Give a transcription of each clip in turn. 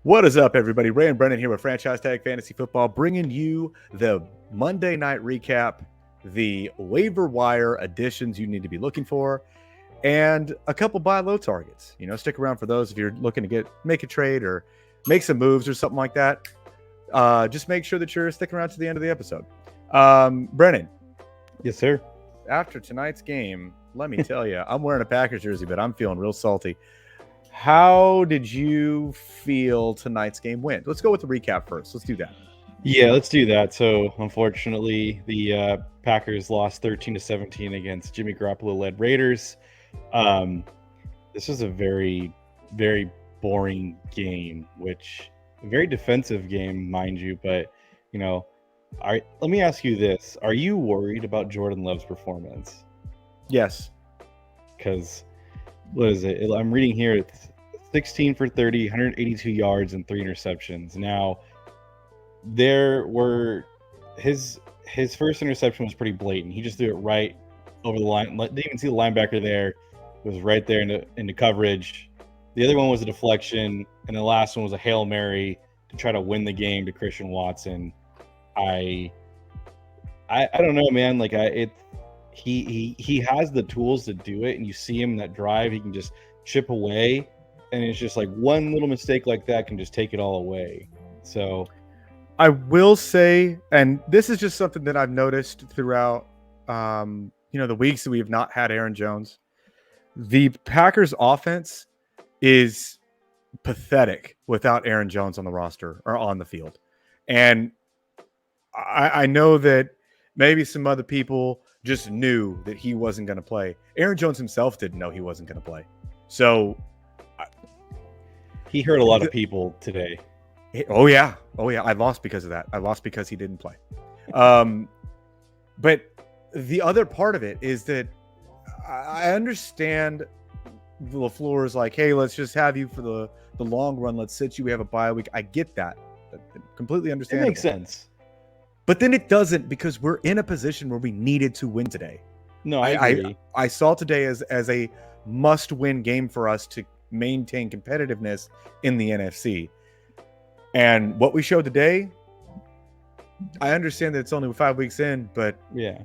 What is up, everybody? Ray and Brennan here with Franchise Tag Fantasy Football, bringing you the Monday night recap, the waiver wire additions you need to be looking for, and a couple buy low targets. Stick around for those if you're looking to make a trade or make some moves or something like that. Just make sure that you're sticking around to the end of the episode. Brennan. Yes, sir. After tonight's game, let me tell you, I'm wearing a Packers jersey, but I'm feeling real salty. How did you feel tonight's game went? Let's go with the recap first. Let's do that. Yeah, let's do that. So, unfortunately, the Packers lost 13-17 against Jimmy Garoppolo-led Raiders. This was a very, very boring game, a very defensive game, mind you. But, let me ask you this. Are you worried about Jordan Love's performance? Yes. Because... what is it? I'm reading here. It's 16 for 30, 182 yards, and 3 interceptions. Now, his first interception was pretty blatant. He just threw it right over the line. Didn't even see the linebacker there. It was right there into coverage. The other one was a deflection, and the last one was a Hail Mary to try to win the game to Christian Watson. I don't know, man. He has the tools to do it, and you see him in that drive. He can just chip away, and it's just like one little mistake like that can just take it all away. So I will say, and this is just something that I've noticed throughout the weeks that we have not had Aaron Jones. The Packers offense is pathetic without Aaron Jones on the roster or on the field. And I know that maybe some other people just knew that he wasn't going to play. Aaron Jones himself didn't know he wasn't going to play. So he hurt a lot of people today. Oh yeah. I lost because of that. I lost because he didn't play. But the other part of it is that I understand LaFleur's like, hey, let's just have you for the long run. Let's sit you. We have a bye week. I get that. Completely understandable. It makes sense. But then it doesn't, because we're in a position where we needed to win today. No, I agree. I saw today as a must-win game for us to maintain competitiveness in the NFC. And what we showed today, I understand that it's only 5 weeks in, but yeah,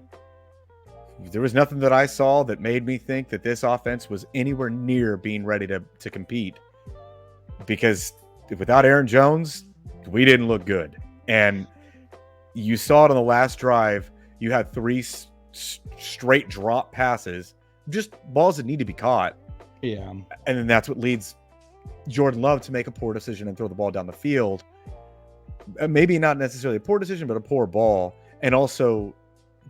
there was nothing that I saw that made me think that this offense was anywhere near being ready to compete. Because without Aaron Jones, we didn't look good. And you saw it on the last drive. You had 3 straight drop passes, just balls that need to be caught. Yeah. And then that's what leads Jordan Love to make a poor decision and throw the ball down the field. Maybe not necessarily a poor decision, but a poor ball. And also,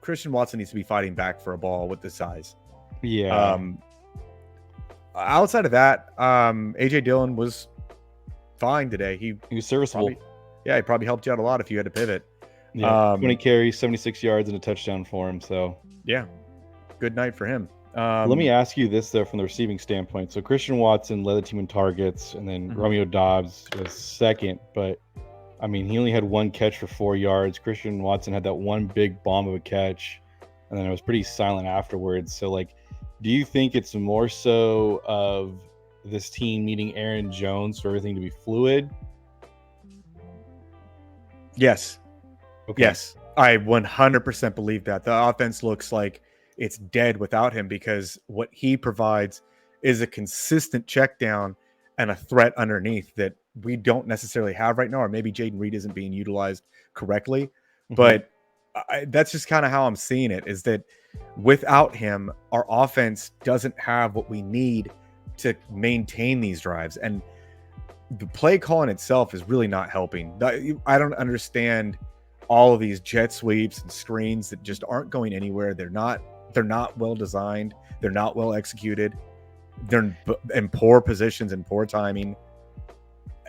Christian Watson needs to be fighting back for a ball with this size. Yeah. Outside of that, A.J. Dillon was fine today. He was serviceable. He probably helped you out a lot if you had to pivot. Yeah, 20 carries, 76 yards, and a touchdown for him. So yeah, good night for him. Let me ask you this, though, from the receiving standpoint. So Christian Watson led the team in targets, and then Romeo Doubs was second. But, I mean, he only had 1 catch for 4 yards. Christian Watson had that one big bomb of a catch, and then it was pretty silent afterwards. So, do you think it's more so of this team needing Aaron Jones for everything to be fluid? Yes. Okay. Yes, I 100% believe that. The offense looks like it's dead without him, because what he provides is a consistent check down and a threat underneath that we don't necessarily have right now, or maybe Jaden Reed isn't being utilized correctly. Mm-hmm. But that's just kind of how I'm seeing it, is that without him, our offense doesn't have what we need to maintain these drives. And the play calling itself is really not helping. I don't understand all of these jet sweeps and screens that just aren't going anywhere. They're not well designed. They're not well executed. They're in poor positions and poor timing.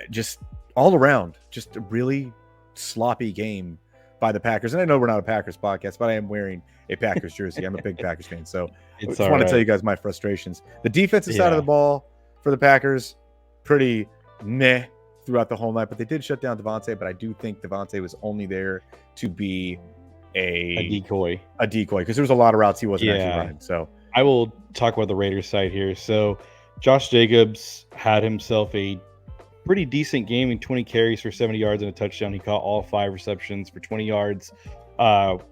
Just all around, just a really sloppy game by the Packers. And I know we're not a Packers podcast, but I am wearing a Packers jersey. I'm a big Packers fan. So I just want to tell you guys my frustrations. The defensive side of the ball for the Packers, pretty meh throughout the whole night, but they did shut down Devontae. But I do think Devontae was only there to be a decoy, because there was a lot of routes he wasn't actually running. So I will talk about the Raiders side here. So Josh Jacobs had himself a pretty decent game in 20 carries for 70 yards and a touchdown. He caught all 5 receptions for 20 yards.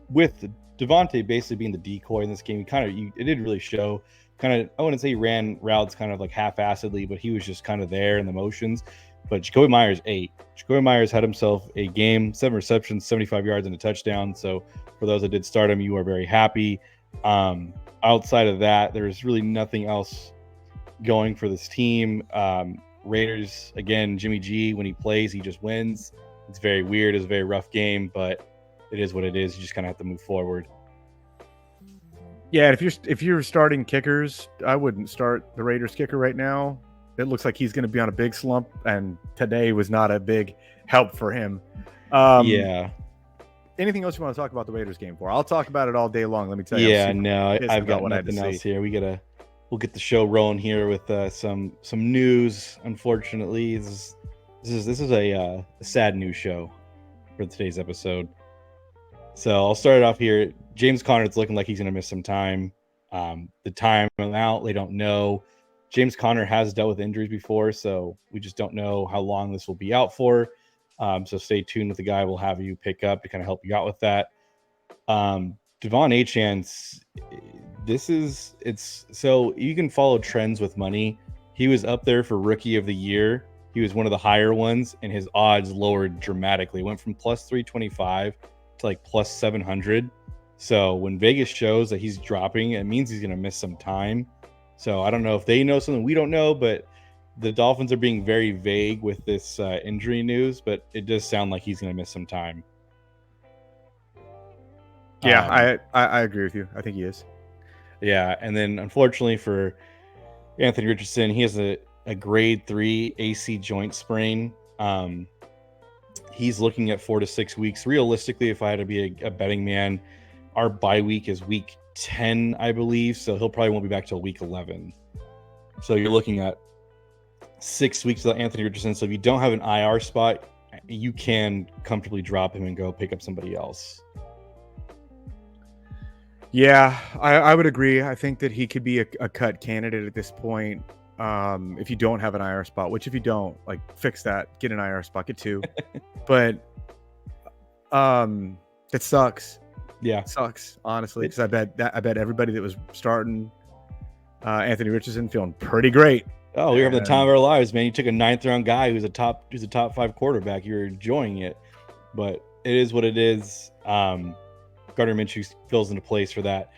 With Devontae basically being the decoy in this game, it didn't really show. I wouldn't say he ran routes kind of like half-assedly, but he was just kind of there in the motions. But Jacoby Myers ate. Jacoby Myers had himself a game, 7 receptions, 75 yards, and a touchdown. So for those that did start him, you are very happy. Outside of that, there's really nothing else going for this team. Raiders, again, Jimmy G, when he plays, he just wins. It's very weird. It's a very rough game, but it is what it is. You just kind of have to move forward. Yeah, if you're starting kickers, I wouldn't start the Raiders kicker right now. It looks like he's going to be on a big slump, and today was not a big help for him. Yeah. Anything else you want to talk about the Raiders game for? I'll talk about it all day long. Let me tell you. Yeah, no, I've got nothing else here. We'll get the show rolling here with some news. Unfortunately, this is a sad news show for today's episode. So I'll start it off here. James Conner's looking like he's going to miss some time. The time amount, they don't know. James Conner has dealt with injuries before, so we just don't know how long this will be out for. So stay tuned with the guy. We'll have you pick up to kind of help you out with that. Devon Achane, so you can follow trends with money. He was up there for Rookie of the Year. He was one of the higher ones, and his odds lowered dramatically. It went from plus 325 to like plus 700. So when Vegas shows that he's dropping, it means he's going to miss some time. So I don't know if they know something we don't know, but the Dolphins are being very vague with this injury news, but it does sound like he's going to miss some time. Yeah, I agree with you. I think he is. Yeah, and then unfortunately for Anthony Richardson, he has a grade 3 AC joint sprain. He's looking at 4 to 6 weeks. Realistically, if I had to be a betting man, our bye week is week 10, I believe. So he'll probably won't be back till week 11. So you're looking at 6 weeks without Anthony Richardson. So if you don't have an IR spot, you can comfortably drop him and go pick up somebody else. Yeah, I would agree. I think that he could be a cut candidate at this point. If you don't have an IR spot, which if you don't, like, fix that, get an IR spot, get 2. But it sucks. Yeah, it sucks, honestly, because I bet everybody that was starting Anthony Richardson feeling pretty great. Oh, we were having the time of our lives, man. You took a 9th round guy who's a top 5 quarterback. You're enjoying it, but it is what it is. Gardner Minshew fills into place for that.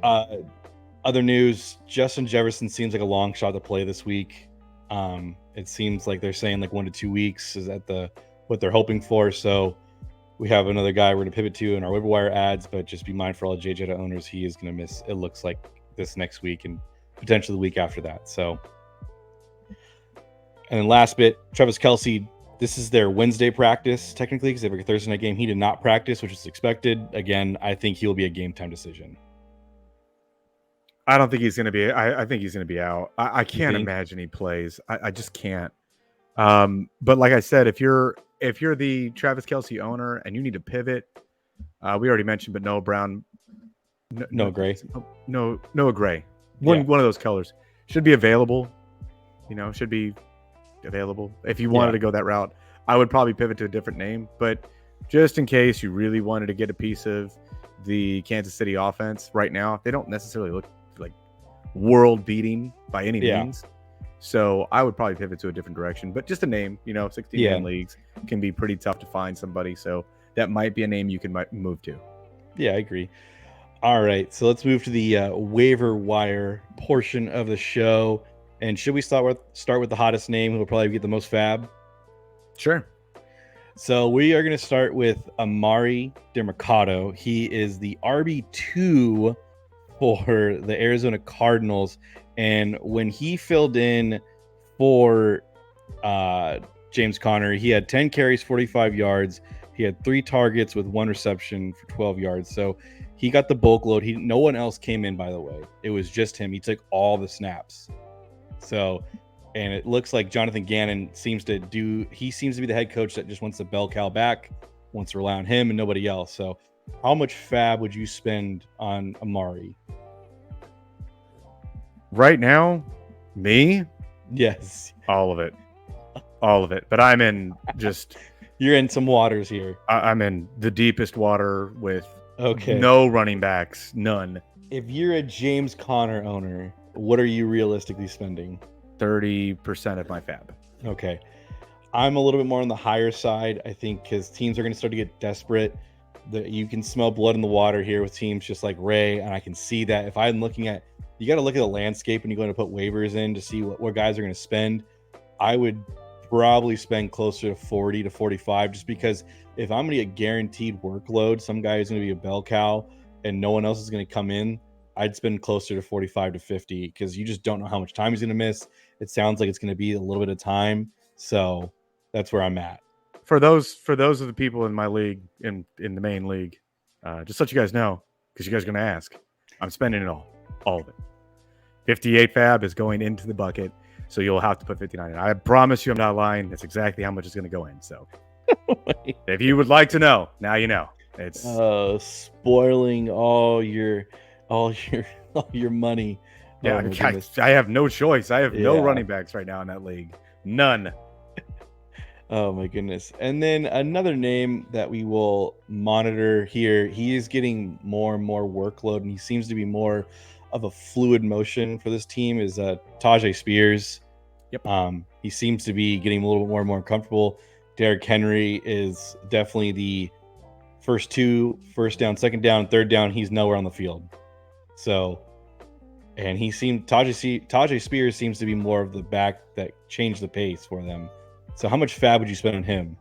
Other news: Justin Jefferson seems like a long shot to play this week. It seems like they're saying like 1 to 2 weeks is what they're hoping for. So we have another guy we're going to pivot to in our waiver wire ads, but just be mindful, all JJ owners, he is going to miss. It looks like this next week and potentially the week after that. So, and then last bit, Travis Kelce. This is their Wednesday practice, technically, because they have a Thursday night game. He did not practice, which is expected. Again, I think he'll be a game time decision. I don't think he's going to be. I think he's going to be out. I can't imagine he plays. I just can't. But like I said, if you're the Travis Kelce owner and you need to pivot, we already mentioned, but Noah Brown, Noah Gray. Noah Gray. One of those colors should be available. Should be available. If you wanted to go that route, I would probably pivot to a different name. But just in case you really wanted to get a piece of the Kansas City offense right now, they don't necessarily look like world beating by any means. So I would probably pivot to a different direction. But just a name, 16-man leagues can be pretty tough to find somebody. So that might be a name you can move to. Yeah, I agree. All right, so let's move to the waiver wire portion of the show. And should we start with the hottest name who will probably get the most fab? Sure. So we are going to start with Amari DeMercado. He is the RB2 for the Arizona Cardinals. And when he filled in for James Conner, he had 10 carries, 45 yards. He had 3 targets with 1 reception for 12 yards. So he got the bulk load. No one else came in, by the way. It was just him. He took all the snaps. So, and it looks like Jonathan Gannon seems to be the head coach that just wants the bell cow back, wants to rely on him and nobody else. So how much fab would you spend on Amari? Right now, me? Yes. All of it. All of it. But I'm in just You're in some waters here. I'm in the deepest water with Okay. no running backs, none. If you're a James Conner owner, what are you realistically spending? 30% of my fab. Okay. I'm a little bit more on the higher side, I think, because teams are going to start to get desperate. You can smell blood in the water here with teams just like Ray, and I can see that. If I'm looking at, you got to look at the landscape when you're going to put waivers in to see what guys are going to spend. I would probably spend closer to 40 to 45, just because if I'm going to get guaranteed workload, some guy is going to be a bell cow and no one else is going to come in, I'd spend closer to 45 to 50, because you just don't know how much time he's going to miss. It sounds like it's going to be a little bit of time. So that's where I'm at. For those of the people in my league, in the main league, just let you guys know, because you guys are going to ask, I'm spending it all of it. 58 fab is going into the bucket, so you'll have to put 59 in. I promise you I'm not lying. That's exactly how much is going to go in. So if you would like to know, now you know. It's spoiling all your money. Yeah, I have no choice. I have no running backs right now in that league. None. Oh my goodness. And then another name that we will monitor here, he is getting more and more workload, and he seems to be more of a fluid motion for this team, is Tajay Spears. Yep. He seems to be getting a little bit more and more comfortable. Derrick Henry is definitely the first down, second down, third down, he's nowhere on the field. So, and Tajay Spears seems to be more of the back that changed the pace for them. So how much fab would you spend on him?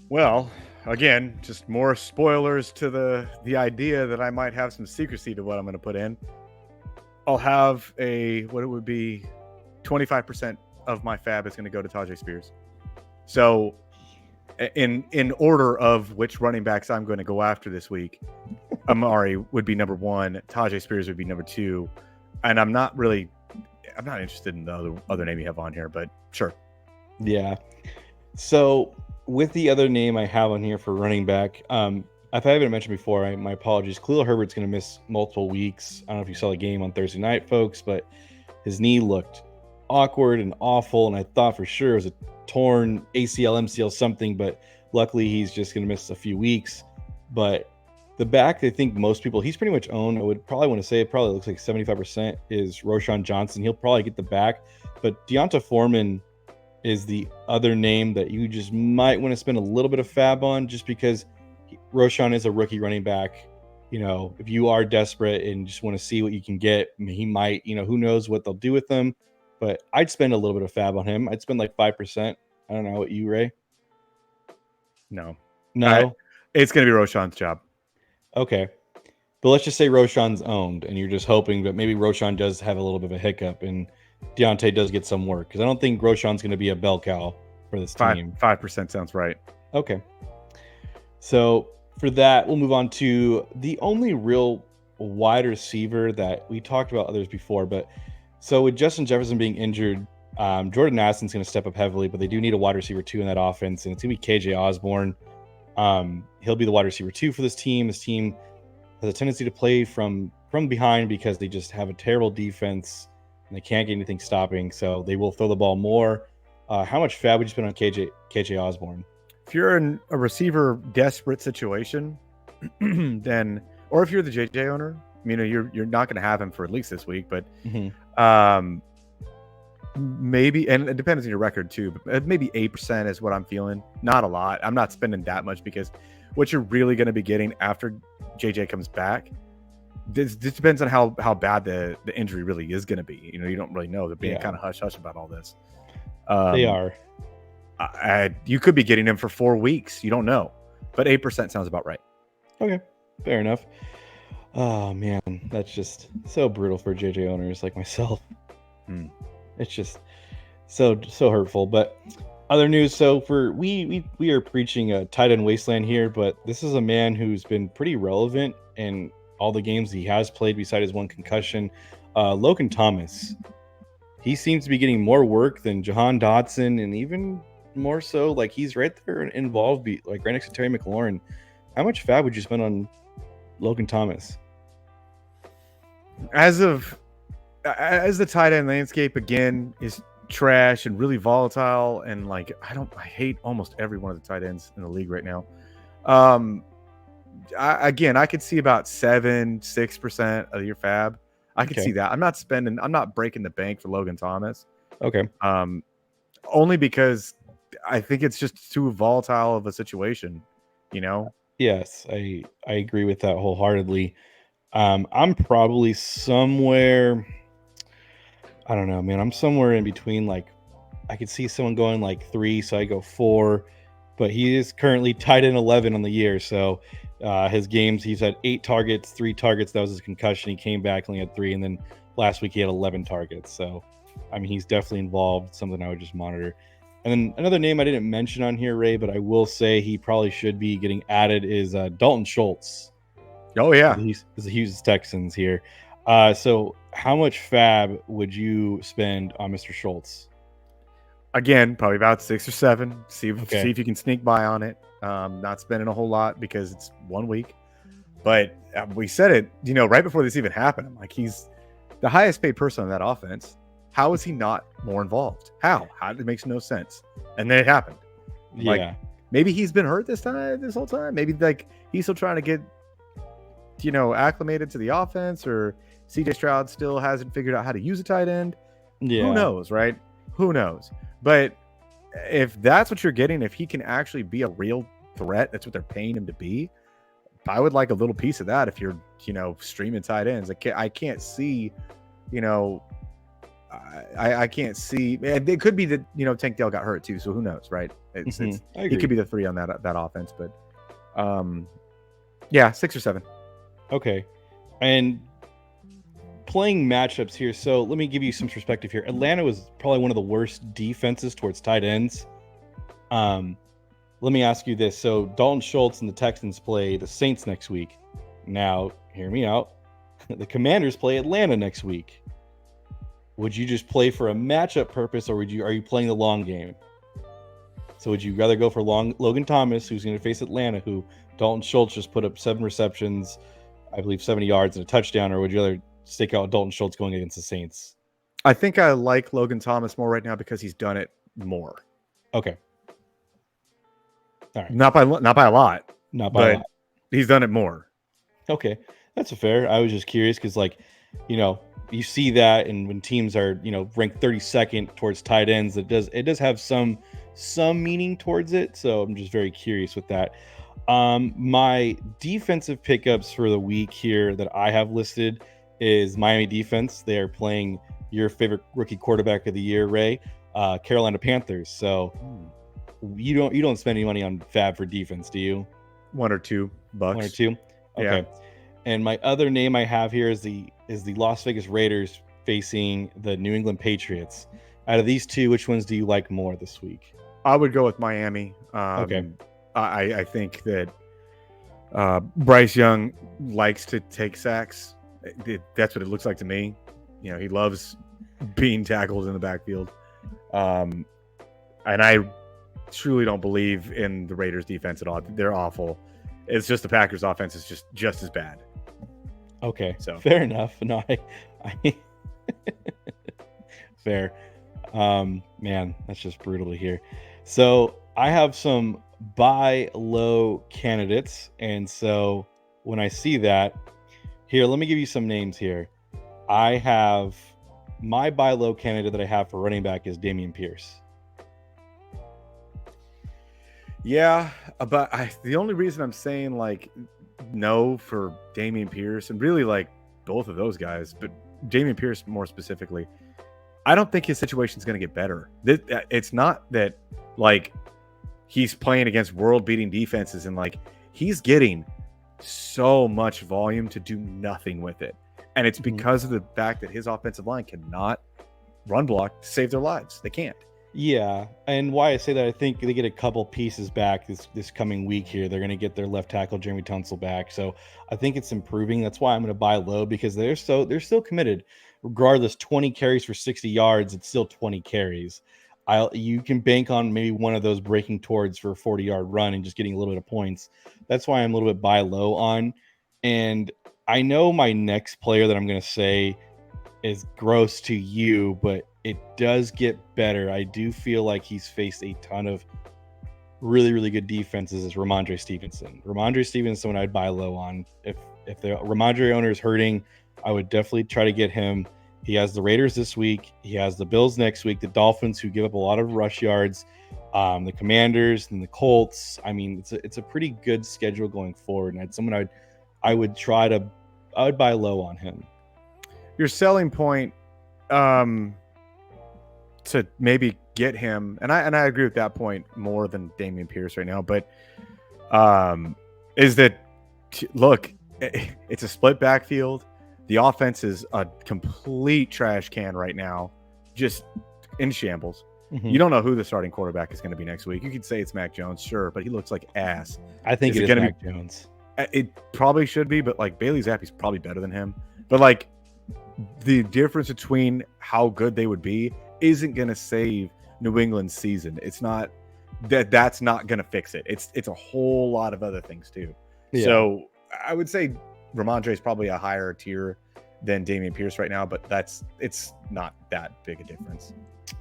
Well, again, just more spoilers to the idea that I might have some secrecy to what I'm going to put in. I'll have what it would be, 25% of my fab is going to go to Tajay Spears. So in order of which running backs I'm going to go after this week, Amari would be number 1, Tajay Spears would be number 2, and I'm not interested in the other name you have on here, but sure. Yeah. So with the other name I have on here for running back, if I haven't mentioned before, my apologies. Khalil Herbert's going to miss multiple weeks. I don't know if you saw the game on Thursday night, folks, but his knee looked awkward and awful, and I thought for sure it was a torn ACL, MCL, something, but luckily he's just going to miss a few weeks. But the back, I think most people, he's pretty much owned. I would probably want to say it probably looks like 75% is Roschon Johnson. He'll probably get the back, but Deonta Foreman is the other name that you just might want to spend a little bit of fab on, just because Roschon is a rookie running back. If you are desperate and just want to see what you can get, he might, who knows what they'll do with him, but I'd spend a little bit of fab on him. I'd spend like 5%. I don't know what you, Ray. No, it's going to be Roschon's job. Okay. But let's just say Roschon's owned and you're just hoping that maybe Roschon does have a little bit of a hiccup and Deontay does get some work, because I don't think Roschon's going to be a bell cow for this team. 5% sounds right. Okay. So for that, we'll move on to the only real wide receiver that we talked about others before. But so with Justin Jefferson being injured, Jordan Addison's going to step up heavily, but they do need a wide receiver 2 in that offense, and it's going to be KJ Osborne. He'll be the wide receiver 2 for this team. This team has a tendency to play from behind because they just have a terrible defense and they can't get anything stopping, so they will throw the ball more. How much fab would you spend on KJ Osborne? If you're in a receiver desperate situation, then, or if you're the JJ owner, you're not going to have him for at least this week, but maybe, and it depends on your record too, but maybe 8% is what I'm feeling. Not a lot. I'm not spending that much, because what you're really going to be getting after JJ comes back, this depends on how bad the injury really is going to be. You don't really know. They're being kind of hush-hush about all this. They are. You could be getting him for 4 weeks. You don't know. But 8% sounds about right. Okay, fair enough. Oh, man, that's just so brutal for JJ owners like myself. It's just so hurtful. But other news, so we are preaching a tight end wasteland here, but this is a man who's been pretty relevant in all the games he has played beside his one concussion. Logan Thomas. He seems to be getting more work than Jahan Dotson, and even more so, like, he's right there involved, like right next to Terry McLaurin. How much fab would you spend on Logan Thomas? As the tight end landscape again is trash and really volatile, and like I hate almost every one of the tight ends in the league right now. I could see about 6% of your fab. I could see that. I'm not breaking the bank for Logan Thomas. Okay. Only because I think it's just too volatile of a situation, Yes, I agree with that wholeheartedly. I'm probably somewhere, I don't know, man. I'm somewhere in between. Like, I could see someone going like 3, so I go 4. But he is currently tied in 11 on the year. So his games, he's had 8 targets, 3 targets. That was his concussion. He came back, only had 3, and then last week he had 11 targets. So, I mean, he's definitely involved. Something I would just monitor. And then another name I didn't mention on here, Ray, but I will say he probably should be getting added is Dalton Schultz. Oh yeah, He's the Houston Texans here. So how much fab would you spend on Mr. Schultz? Again, probably about 6 or 7. See if you can sneak by on it. Not spending a whole lot because it's 1 week. But we said it, right before this even happened. I'm like, he's the highest paid person on that offense. How is he not more involved? How? It makes no sense. And then it happened. Yeah. Like, maybe he's been hurt this whole time. Maybe like he's still trying to get, acclimated to the offense, or CJ Stroud still hasn't figured out how to use a tight end. Yeah. Who knows, right? Who knows? But if that's what you're getting, if he can actually be a real threat, that's what they're paying him to be. I would like a little piece of that if you're, streaming tight ends. I can't see, I can't see. It could be that, Tank Dell got hurt too. So who knows, right? He could be the 3 on that offense. But yeah, 6 or 7. Okay. And playing matchups here, so let me give you some perspective here. Atlanta was probably one of the worst defenses towards tight ends. Let me ask you this. So Dalton Schultz and the Texans play the Saints next week. Now, hear me out. The Commanders play Atlanta next week. Would you just play for a matchup purpose, or are you playing the long game? So would you rather go for Logan Thomas, who's going to face Atlanta, who Dalton Schultz just put up 7 receptions, I believe 70 yards and a touchdown, or would you rather stick out Dalton Schultz going against the Saints? I think I like Logan Thomas more right now because he's done it more. Okay. All right. Not by a lot. Not by a lot. He's done it more. Okay. That's fair. I was just curious because, you see that, and when teams are, ranked 32nd towards tight ends, it does have some meaning towards it. So I'm just very curious with that. My defensive pickups for the week here that I have listed is Miami defense. They are playing your favorite rookie quarterback of the year, Ray, Carolina Panthers. So you don't spend any money on fab for defense, do you? $1 or $2. 1 or 2. Okay. Yeah. And my other name I have here is the Las Vegas Raiders facing the New England Patriots. Out of these two, which ones do you like more this week? I would go with Miami. Okay. I think that Bryce Young likes to take sacks. That's what it looks like to me. He loves being tackled in the backfield. And I truly don't believe in the Raiders defense at all. They're awful. It's just the Packers offense is just as bad. Okay. So fair enough. No, I fair. Man, that's just brutal to hear. So I have some buy low candidates. And so when I see that here, let me give you some names here. I have my buy low candidate that I have for running back is Dameon Pierce. Yeah, but the only reason I'm saying no for Dameon Pierce, and really both of those guys, but Dameon Pierce more specifically, I don't think his situation is going to get better. It's not that he's playing against world-beating defenses and he's getting so much volume to do nothing with it, and it's because of the fact that his offensive line cannot run block to save their lives. They can't. Yeah, and why I say that, I think they get a couple pieces back this coming week here. They're going to get their left tackle Jeremy Tunsil back, so I think it's improving. That's why I'm going to buy low, because they're still committed. Regardless, 20 carries for 60 yards, it's still 20 carries. You can bank on maybe one of those breaking towards for a 40-yard run and just getting a little bit of points. That's why I'm a little bit buy low on. And I know my next player that I'm going to say is gross to you, but it does get better. I do feel like he's faced a ton of really, really good defenses as Ramondre Stevenson. Ramondre Stevenson is someone I'd buy low on. If the Ramondre owner is hurting, I would definitely try to get him. He has the Raiders this week. He has the Bills next week, the Dolphins, who give up a lot of rush yards, the Commanders and the Colts. I mean, it's a pretty good schedule going forward, and it's someone I would buy low on him. Your selling point to maybe get him, and I agree with that point more than Dameon Pierce right now, but is that, look, it's a split backfield. The offense is a complete trash can right now, just in shambles. Mm-hmm. You don't know who the starting quarterback is going to be next week. You could say it's Mac Jones, sure, but he looks like ass. I think it is Mac Jones. It probably should be, but like Bailey Zappe's probably better than him. But like the difference between how good they would be isn't going to save New England's season. It's not that's not going to fix it. It's a whole lot of other things too. Yeah. So I would say Ramondre is probably a higher tier than Dameon Pierce right now, but it's not that big a difference.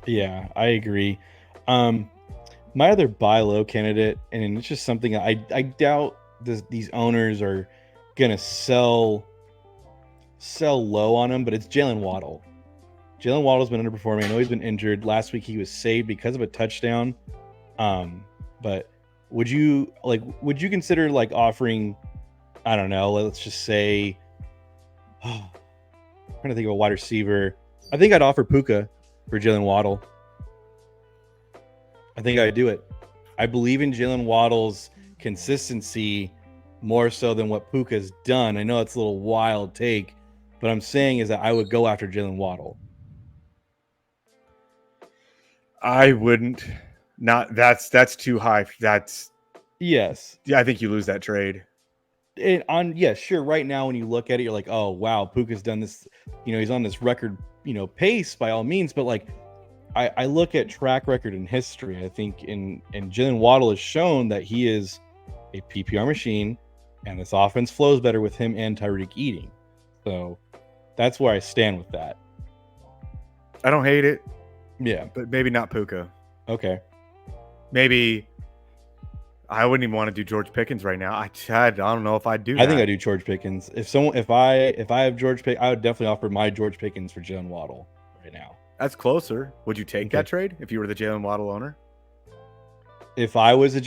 Yeah, I agree. My other buy low candidate, and it's just something I doubt these owners are gonna sell low on him, but it's Jalen Waddle. Jalen Waddle's been underperforming. I know he's been injured. Last week he was saved because of a touchdown. But would you consider like offering, I don't know, let's just say, I'm trying to think of a wide receiver. I think I'd offer Puka for Jalen Waddle. I think I'd do it. I believe in Jalen Waddle's consistency more so than what Puka's done. I know it's a little wild take, but I'm saying is that I would go after Jalen Waddle. I wouldn't. Not that's too high. Yes. Yeah, I think you lose that trade. Sure. Right now, when you look at it, you're like, oh wow, Puka's done this. He's on this record, pace by all means. But like, I look at track record and history. I think and Jalen Waddle has shown that he is a PPR machine, and this offense flows better with him and Tyreek eating. So that's where I stand with that. I don't hate it. Yeah, but maybe not Puka. Okay. Maybe I wouldn't even want to do George Pickens right now. I don't know if I'd do that. I think I do George Pickens. If I have George Pickens, I would definitely offer my George Pickens for Jalen Waddle right now. That's closer. Would you take that trade if you were the Jalen Waddle owner? If I was it's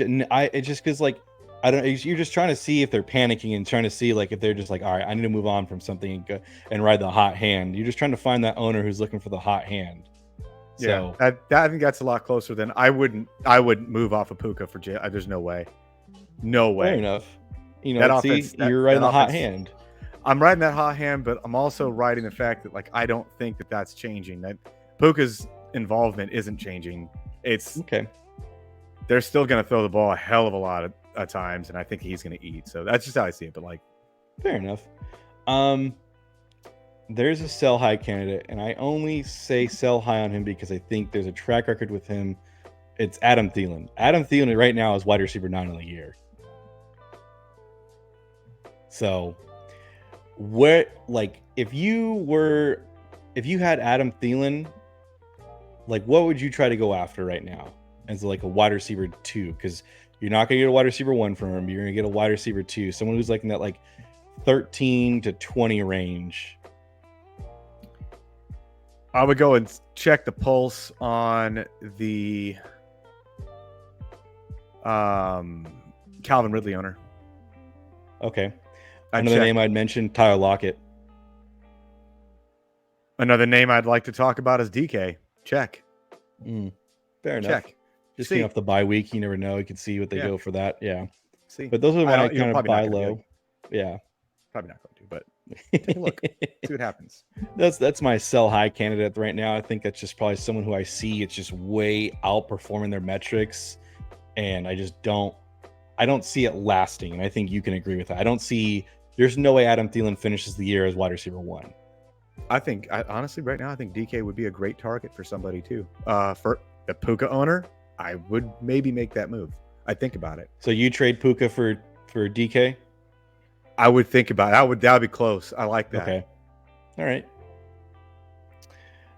just because like I don't. You're just trying to see if they're panicking and trying to see like if they're just like, all right, I need to move on from something and go and ride the hot hand. You're just trying to find that owner who's looking for the hot hand. Yeah, so, I think that's a lot closer than I wouldn't move off of Puka for Jay. There's no way. Fair enough. You're riding the hot hand. I'm riding that hot hand, but I'm also riding the fact that like I don't think that that's changing. That Puka's involvement isn't changing. It's okay. They're still going to throw the ball a hell of a lot of times, and I think he's going to eat. So that's just how I see it. But like, fair enough. There's a sell high candidate, and I only say sell high on him because I think there's a track record with him. It's Adam Thielen. Adam Thielen right now is wide receiver 9 of the year. So, if you had Adam Thielen, like what would you try to go after right now as like a wide receiver 2? Because you're not going to get a wide receiver 1 from him. You're going to get a wide receiver 2, someone who's like in that like 13 to 20 range. I would go and check the pulse on the Calvin Ridley owner. Okay. Another name I'd mention, Tyler Lockett. Another name I'd like to talk about is DK. Check. Fair enough. Check. Just off the bye week, you never know. You can see what they go for that. Yeah. See. But those are the ones I kind of buy low. Yeah. Probably not going to, but take a look. See what happens. That's my sell high candidate right now. I think that's just probably someone who I see it's just way outperforming their metrics, and I don't see it lasting. And I think you can agree with that. There's no way Adam Thielen finishes the year as wide receiver 1. Honestly, right now, I think DK would be a great target for somebody too. For the Puka owner, I would maybe make that move. I'd think about it. So you trade Puka for DK? I would think about it. That would be close. I like that. Okay. All right.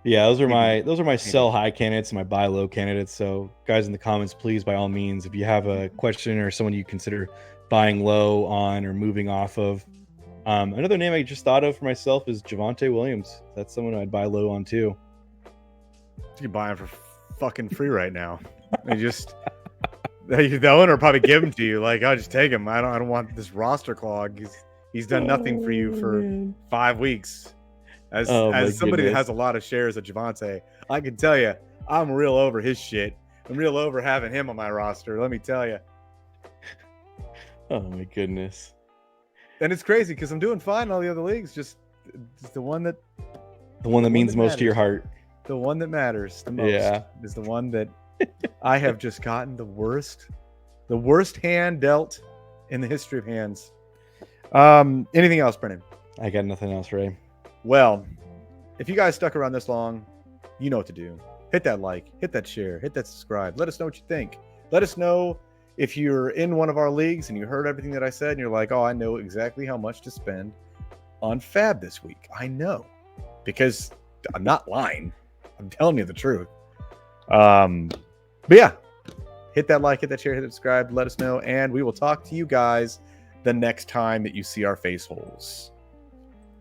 Yeah, those are my sell high candidates and my buy low candidates. So, guys in the comments, please, by all means, if you have a question or someone you consider buying low on or moving off of, another name I just thought of for myself is Javonte Williams. That's someone I'd buy low on too. You can buy him for fucking free right now. They just the owner will probably give him to you. Like, I'll just take him. I don't want this roster clog. He's done nothing for you for 5 weeks. As somebody that has a lot of shares of Javonte, I can tell you, I'm real over his shit. I'm real over having him on my roster. Let me tell you. Oh my goodness. And it's crazy because I'm doing fine in all the other leagues. Just the one that means most to your heart. The one that matters the most is the one that I have just gotten the worst hand dealt in the history of hands. Anything else, Brennan? I got nothing else, Ray. Well, if you guys stuck around this long, you know what to do. Hit that like, hit that share, hit that subscribe. Let us know what you think. Let us know if you're in one of our leagues and you heard everything that I said and you're like, oh, I know exactly how much to spend on Fab this week. I know, because I'm not lying. I'm telling you the truth. But yeah, hit that like, hit that share, hit that subscribe. Let us know, and we will talk to you guys the next time that you see our face holes.